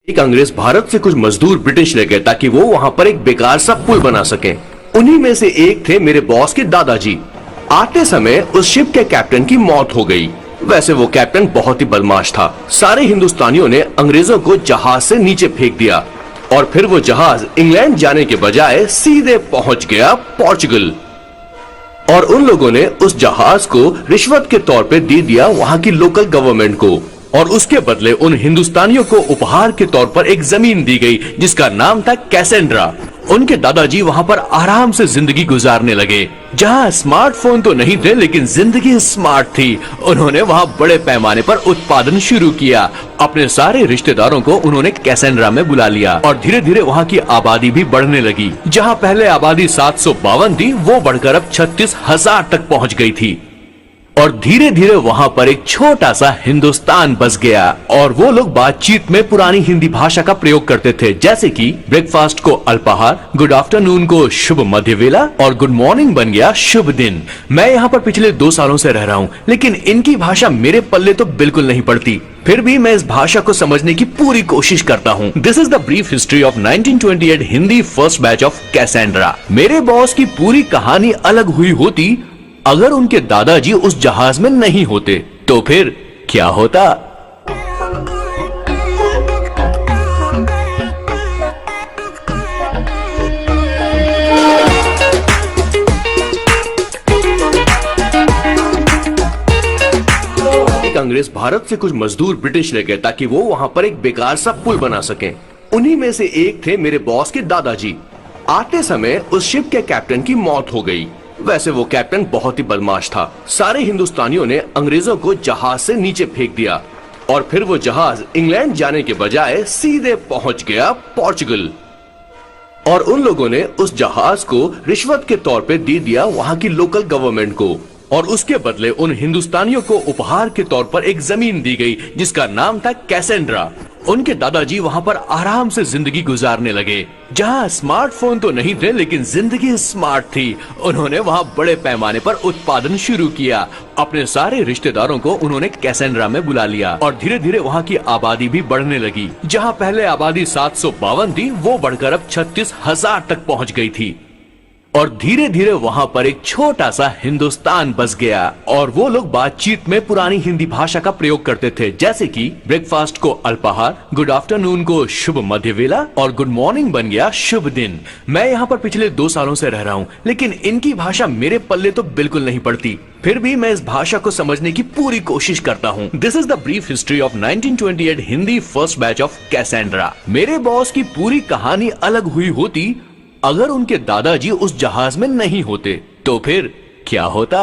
एक अंग्रेज भारत से कुछ मजदूर ब्रिटिश ले गए ताकि वो वहाँ पर एक बेकार सा पुल बना सके। उन्हीं में से एक थे मेरे बॉस के दादाजी। आते समय उस शिप के कैप्टन की मौत हो गई। वैसे वो कैप्टन बहुत ही बदमाश था। सारे हिंदुस्तानियों ने अंग्रेजों को जहाज से नीचे फेंक दिया और फिर वो जहाज इंग्लैंड जाने के बजाय सीधे पहुंच गया पोर्चुगल। और उन लोगों ने उस जहाज को रिश्वत के तौर पे दे दिया वहाँ की लोकल गवर्नमेंट को, और उसके बदले उन हिंदुस्तानियों को उपहार के तौर पर एक जमीन दी गई जिसका नाम था कैसेंड्रा। उनके दादाजी वहाँ पर आराम से जिंदगी गुजारने लगे, जहाँ स्मार्टफोन तो नहीं थे लेकिन जिंदगी स्मार्ट थी। उन्होंने वहाँ बड़े पैमाने पर उत्पादन शुरू किया। अपने सारे रिश्तेदारों को उन्होंने कैसेंड्रा में बुला लिया और धीरे धीरे वहाँ की आबादी भी बढ़ने लगी। जहाँ पहले आबादी 752 थी, वो बढ़कर अब 36,000 तक पहुँच गई थी। और धीरे धीरे वहाँ पर एक छोटा सा हिंदुस्तान बस गया और वो लोग बातचीत में पुरानी हिंदी भाषा का प्रयोग करते थे, जैसे कि ब्रेकफास्ट को अल्पाहार, गुड आफ्टरनून को शुभ मध्य वेला और गुड मॉर्निंग बन गया शुभ दिन। मैं यहाँ पर पिछले 2 सालों से रह रहा हूँ, लेकिन इनकी भाषा मेरे पल्ले तो बिल्कुल नहीं पड़ती। फिर भी मैं इस भाषा को समझने की पूरी कोशिश करता हूँ। This is the brief history of 1928 Hindi first batch of Cassandra. मेरे बॉस की पूरी कहानी अलग हुई होती अगर उनके दादाजी उस जहाज में नहीं होते, तो फिर क्या होता। एक अंग्रेज भारत से कुछ मजदूर ब्रिटिश ले गए ताकि वो वहां पर एक बेकार सा पुल बना सकें। उन्हीं में से एक थे मेरे बॉस के दादाजी। आते समय उस शिप के कैप्टन की मौत हो गई। वैसे वो कैप्टन बहुत ही बदमाश था। सारे हिंदुस्तानियों ने अंग्रेजों को जहाज से नीचे फेंक दिया और फिर वो जहाज इंग्लैंड जाने के बजाय सीधे पहुंच गया पोर्चुगल। और उन लोगों ने उस जहाज को रिश्वत के तौर पे दे दिया वहाँ की लोकल गवर्नमेंट को, और उसके बदले उन हिंदुस्तानियों को उपहार के तौर पर एक जमीन दी गई जिसका नाम था कैसेंड्रा। उनके दादाजी वहाँ पर आराम से जिंदगी गुजारने लगे, जहाँ स्मार्टफोन तो नहीं थे लेकिन जिंदगी स्मार्ट थी। उन्होंने वहाँ बड़े पैमाने पर उत्पादन शुरू किया। अपने सारे रिश्तेदारों को उन्होंने कैसेंड्रा में बुला लिया और धीरे धीरे वहाँ की आबादी भी बढ़ने लगी। जहाँ पहले आबादी 752 थी, वो बढ़कर अब 36,000 तक पहुँच गई थी। और धीरे धीरे वहां पर एक छोटा सा हिंदुस्तान बस गया और वो लोग बातचीत में पुरानी हिंदी भाषा का प्रयोग करते थे, जैसे कि ब्रेकफास्ट को अल्पाहार, गुड आफ्टरनून को शुभ मध्य वेला और गुड मॉर्निंग बन गया शुभ दिन। मैं यहाँ पर पिछले 2 सालों से रह रहा हूँ, लेकिन इनकी भाषा मेरे पल्ले तो बिल्कुल नहीं पड़ती। फिर भी मैं इस भाषा को समझने की पूरी कोशिश करता हूँ। This is the brief history of 1928 Hindi first batch of Cassandra. मेरे बॉस की पूरी कहानी अलग हुई होती अगर उनके दादाजी उस जहाज में नहीं होते, तो फिर क्या होता।